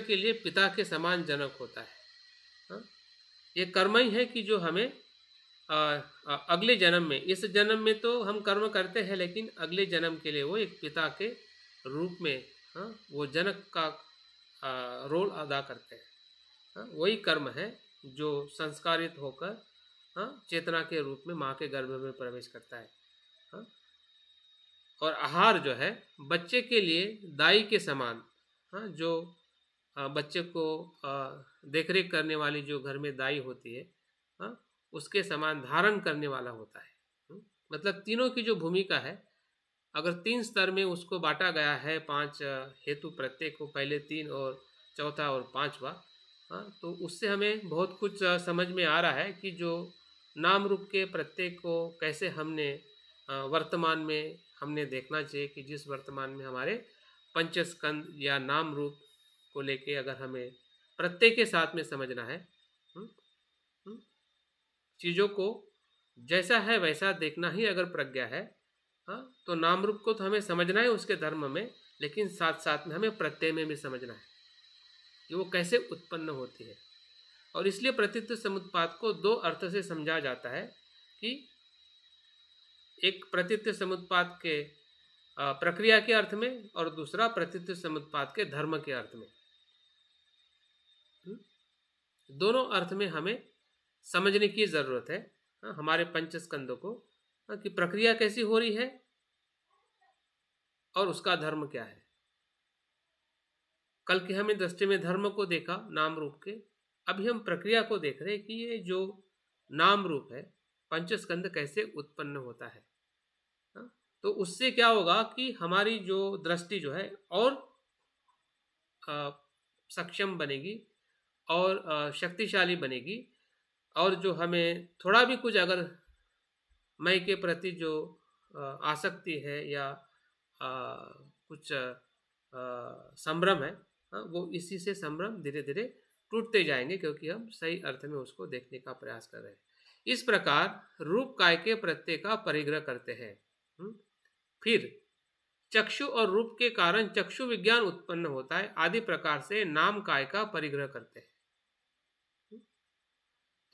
के लिए पिता के समान जनक होता है। हाँ? ये कर्म ही है कि जो हमें अगले जन्म में, इस जन्म में तो हम कर्म करते हैं लेकिन अगले जन्म के लिए वो एक पिता के रूप में, हाँ, वो जनक का रोल अदा करते हैं। हाँ, वही कर्म है जो संस्कारित होकर, हाँ, चेतना के रूप में माँ के गर्भ में प्रवेश करता है। हाँ, और आहार जो है बच्चे के लिए दाई के समान, हाँ, जो बच्चे को देखरेख करने वाली जो घर में दाई होती है, हाँ, उसके समान धारण करने वाला होता है। मतलब तीनों की जो भूमिका है, अगर 3 स्तर में उसको बांटा गया है, 5 हेतु प्रत्येक को, पहले 3 और चौथा और 5वां, हाँ, तो उससे हमें बहुत कुछ समझ में आ रहा है कि जो नाम रूप के प्रत्येक को कैसे हमने वर्तमान में हमने देखना चाहिए कि जिस वर्तमान में हमारे पंचस्कंद या नाम रूप को लेके अगर हमें प्रत्येक के साथ में समझना है, चीज़ों को जैसा है वैसा देखना ही अगर प्रज्ञा है, हाँ, तो नाम रूप को तो हमें समझना है उसके धर्म में, लेकिन साथ साथ में हमें प्रत्यय में भी समझना है कि वो कैसे उत्पन्न होती है। और इसलिए प्रतीत्व समुत्पाद को 2 अर्थ से समझा जाता है कि एक प्रतीत्व समुत्पाद के प्रक्रिया के अर्थ में और दूसरा प्रतीत्व समुत्पाद के धर्म के अर्थ में। दोनों अर्थ में हमें समझने की ज़रूरत है, हमारे पंचस्कंदों को, कि प्रक्रिया कैसी हो रही है और उसका धर्म क्या है। कल की हमें दृष्टि में धर्म को देखा नाम रूप के, अभी हम प्रक्रिया को देख रहे हैं कि ये जो नाम रूप है पंचस्कंद कैसे उत्पन्न होता है। तो उससे क्या होगा कि हमारी जो दृष्टि जो है और सक्षम बनेगी और शक्तिशाली बनेगी, और जो हमें थोड़ा भी कुछ अगर मैं के प्रति जो आसक्ति है या कुछ संभ्रम है, वो इसी से संभ्रम धीरे धीरे टूटते जाएंगे, क्योंकि हम सही अर्थ में उसको देखने का प्रयास कर रहे हैं। इस प्रकार रूप काय के प्रत्यय का परिग्रह करते हैं। फिर चक्षु और रूप के कारण चक्षु विज्ञान उत्पन्न होता है, आदि प्रकार से नाम काय का परिग्रह करते हैं।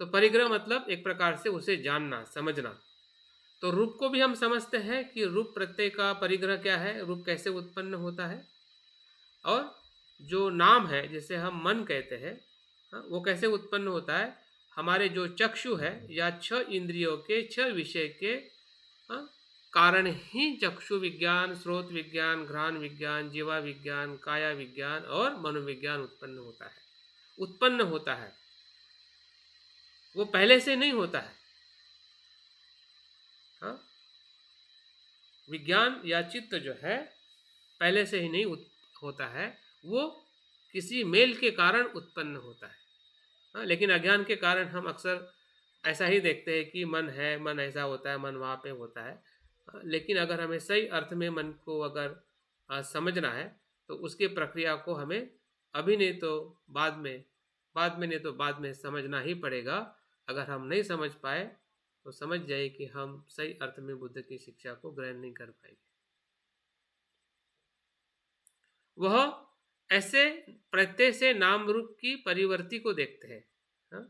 तो परिग्रह मतलब एक प्रकार से उसे जानना, समझना। तो रूप को भी हम समझते हैं कि रूप प्रत्यय का परिग्रह क्या है, रूप कैसे उत्पन्न होता है, और जो नाम है जिसे हम मन कहते हैं, वो कैसे उत्पन्न होता है। हमारे जो चक्षु है या 6 इंद्रियों के 6 विषय के कारण ही चक्षु विज्ञान, स्रोत विज्ञान, घ्राण विज्ञान, जीवा विज्ञान, काया विज्ञान और मनोविज्ञान उत्पन्न होता है। वो पहले से नहीं होता है। हाँ, विज्ञान या चित्त जो है पहले से ही नहीं होता है, वो किसी मेल के कारण उत्पन्न होता है। हाँ, लेकिन अज्ञान के कारण हम अक्सर ऐसा ही देखते हैं कि मन है, मन ऐसा होता है, मन वहाँ पे होता है। लेकिन अगर हमें सही अर्थ में मन को अगर समझना है तो उसकी प्रक्रिया को हमें अभी नहीं तो बाद में समझना ही पड़ेगा। अगर हम नहीं समझ पाए तो समझ जाए कि हम सही अर्थ में बुद्ध की शिक्षा को ग्रहण नहीं कर पाएंगे। वह ऐसे प्रत्यय से नाम रूप की परिवर्ती को देखते हैं। हाँ?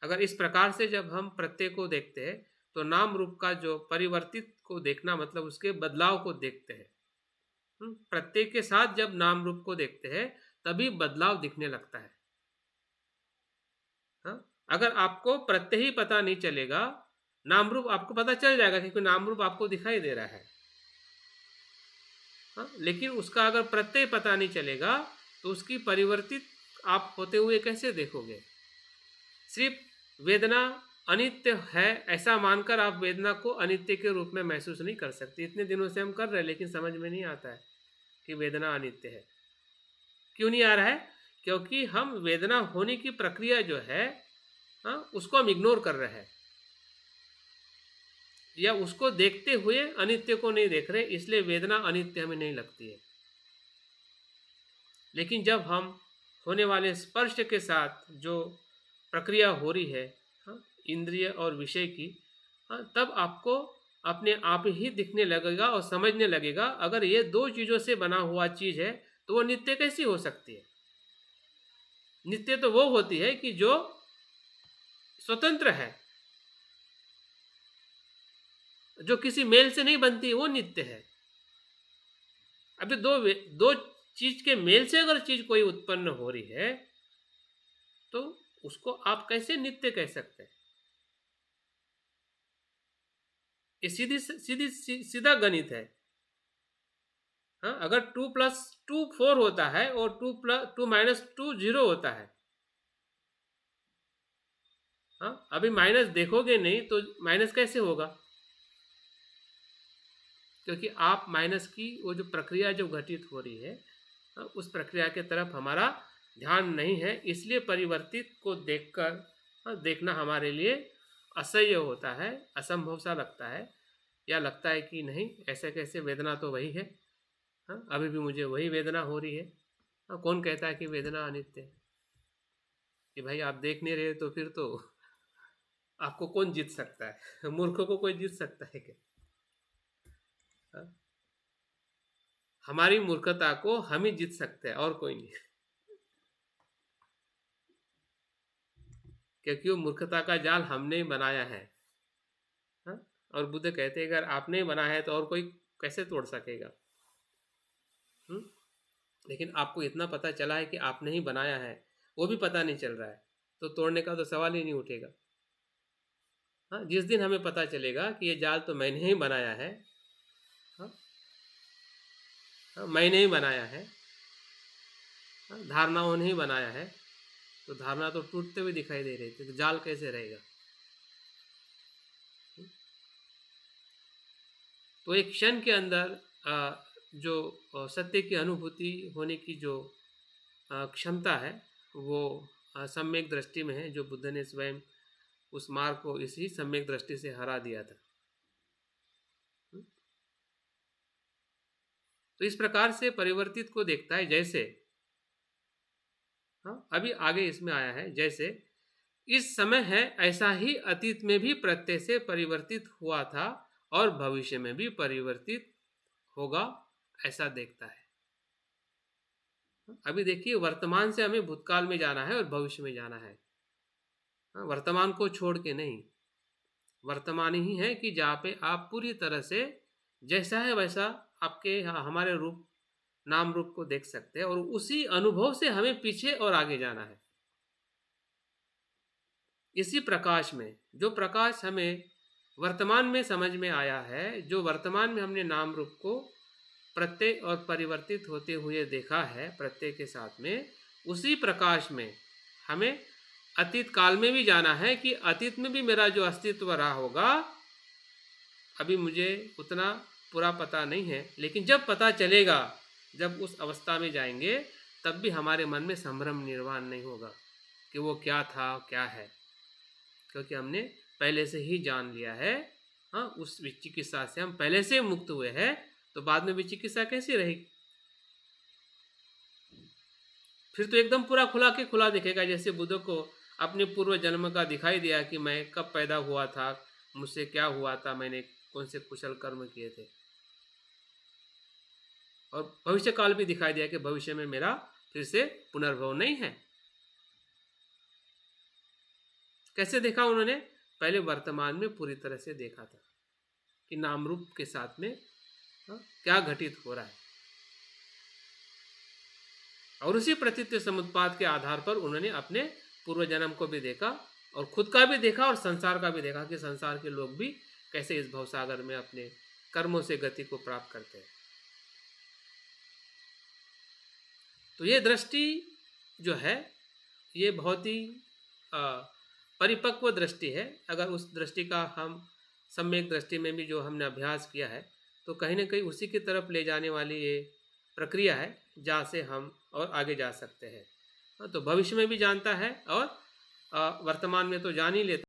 अगर इस प्रकार से जब हम प्रत्यय को देखते हैं तो नाम रूप का जो परिवर्तित को देखना मतलब उसके बदलाव को देखते हैं। प्रत्यय के साथ जब नाम रूप को देखते हैं तभी बदलाव दिखने लगता है। हाँ? अगर आपको प्रत्यय ही पता नहीं चलेगा, नाम रूप आपको पता चल जाएगा क्योंकि नाम रूप आपको दिखाई दे रहा है। हाँ? लेकिन उसका अगर प्रत्यय पता नहीं चलेगा तो उसकी परिवर्तित आप होते हुए कैसे देखोगे? सिर्फ वेदना अनित्य है ऐसा मानकर आप वेदना को अनित्य के रूप में महसूस नहीं कर सकते। इतने दिनों से हम कर रहे हैं लेकिन समझ में नहीं आता है कि वेदना अनित्य है। क्यों नहीं आ रहा है? क्योंकि हम वेदना होने की प्रक्रिया जो है, हाँ, उसको हम इग्नोर कर रहे हैं या उसको देखते हुए अनित्य को नहीं देख रहे, इसलिए वेदना अनित्य हमें नहीं लगती है। लेकिन जब हम होने वाले स्पर्श के साथ जो प्रक्रिया हो रही है, हाँ, इंद्रिय और विषय की, हाँ, तब आपको अपने आप ही दिखने लगेगा और समझने लगेगा अगर ये दो चीज़ों से बना हुआ चीज़ है तो वो नित्य कैसी हो सकती है? नित्य तो वो होती है कि जो स्वतंत्र है, जो किसी मेल से नहीं बनती, वो नित्य है। अभी दो चीज के मेल से अगर चीज कोई उत्पन्न हो रही है तो उसको आप कैसे नित्य कह सकते हैं? ये सीधा गणित है। हाँ, अगर 2+2 4 होता है और 2 - 2 0 होता है। हाँ, अभी माइनस देखोगे नहीं तो माइनस कैसे होगा? क्योंकि आप माइनस की वो जो प्रक्रिया जो घटित हो रही है, हाँ, उस प्रक्रिया के तरफ हमारा ध्यान नहीं है, इसलिए परिवर्तित को देखकर, हाँ, देखना हमारे लिए असह्य होता है, असंभव सा लगता है, या लगता है कि नहीं ऐसे कैसे, वेदना तो वही है। हाँ, अभी भी मुझे वही वेदना हो रही है। हाँ, कौन कहता है कि वेदना अनित्य है? कि भाई आप देख नहीं रहे तो फिर तो आपको कौन जीत सकता है? मूर्खों को कोई जीत सकता है क्या? हाँ? हमारी मूर्खता को हम ही जीत सकते हैं और कोई नहीं, क्योंकि वो मूर्खता का जाल हमने ही बनाया है। हाँ? और बुद्ध कहते हैं अगर आपने ही बनाया है तो और कोई कैसे तोड़ सकेगा? हुँ? लेकिन आपको इतना पता चला है कि आपने ही बनाया है, वो भी पता नहीं चल रहा है, तो तोड़ने का तो सवाल ही नहीं उठेगा। हाँ, जिस दिन हमें पता चलेगा कि ये जाल तो मैंने ही बनाया है, हाँ, हाँ, मैंने ही बनाया है, हाँ, धारणाओं ने ही बनाया है, तो धारणा तो टूटते हुए दिखाई दे रही थी, तो जाल कैसे रहेगा? तो एक क्षण के अंदर जो सत्य की अनुभूति होने की जो क्षमता है वो सम्यक दृष्टि में है, जो बुद्ध ने स्वयं उस मार्ग को इसी सम्यक दृष्टि से हरा दिया था। तो इस प्रकार से परिवर्तित को देखता है, जैसे, हाँ, अभी आगे इसमें आया है, जैसे इस समय है ऐसा ही अतीत में भी प्रत्यय से परिवर्तित हुआ था और भविष्य में भी परिवर्तित होगा, ऐसा देखता है। अभी देखिए, वर्तमान से हमें भूतकाल में जाना है और भविष्य में जाना है। वर्तमान को छोड़ के नहीं, वर्तमान ही है कि जहाँ पे आप पूरी तरह से जैसा है वैसा आपके हमारे रूप नाम रूप को देख सकते हैं, और उसी अनुभव से हमें पीछे और आगे जाना है। इसी प्रकाश में, जो प्रकाश हमें वर्तमान में समझ में आया है, जो वर्तमान में हमने नाम रूप को प्रत्यय और परिवर्तित होते हुए देखा है प्रत्यय के साथ में, उसी प्रकाश में हमें अतीत काल में भी जाना है कि अतीत में भी मेरा जो अस्तित्व रहा होगा, अभी मुझे उतना पूरा पता नहीं है, लेकिन जब पता चलेगा, जब उस अवस्था में जाएंगे, तब भी हमारे मन में संभ्रम निर्वाण नहीं होगा कि वो क्या था क्या है, क्योंकि हमने पहले से ही जान लिया है। हाँ, उस विचिकित्सा से हम पहले से मुक्त हुए हैं, तो बाद में विचिकित्सा कैसी रहेगी? फिर तो एकदम पूरा खुला के खुला दिखेगा, जैसे बुद्ध को अपने पूर्व जन्म का दिखाई दिया कि मैं कब पैदा हुआ था, मुझसे क्या हुआ था, मैंने कौन से कुशल कर्म किए थे, और भविष्य काल भी दिखाई दिया कि भविष्य में मेरा फिर से पुनर्भव नहीं है। कैसे देखा उन्होंने? पहले वर्तमान में पूरी तरह से देखा था कि नाम रूप के साथ में क्या घटित हो रहा है, और उसी प्रतीत्य समुत्पाद के आधार पर उन्होंने अपने पूर्व जन्म को भी देखा और खुद का भी देखा और संसार का भी देखा कि संसार के लोग भी कैसे इस भवसागर में अपने कर्मों से गति को प्राप्त करते हैं। तो ये दृष्टि जो है ये बहुत ही परिपक्व दृष्टि है। अगर उस दृष्टि का हम सम्यक दृष्टि में भी जो हमने अभ्यास किया है तो कहीं ना कहीं उसी की तरफ ले जाने वाली ये प्रक्रिया है जहाँ से हम और आगे जा सकते हैं। तो भविष्य में भी जानता है और वर्तमान में तो जान ही लेता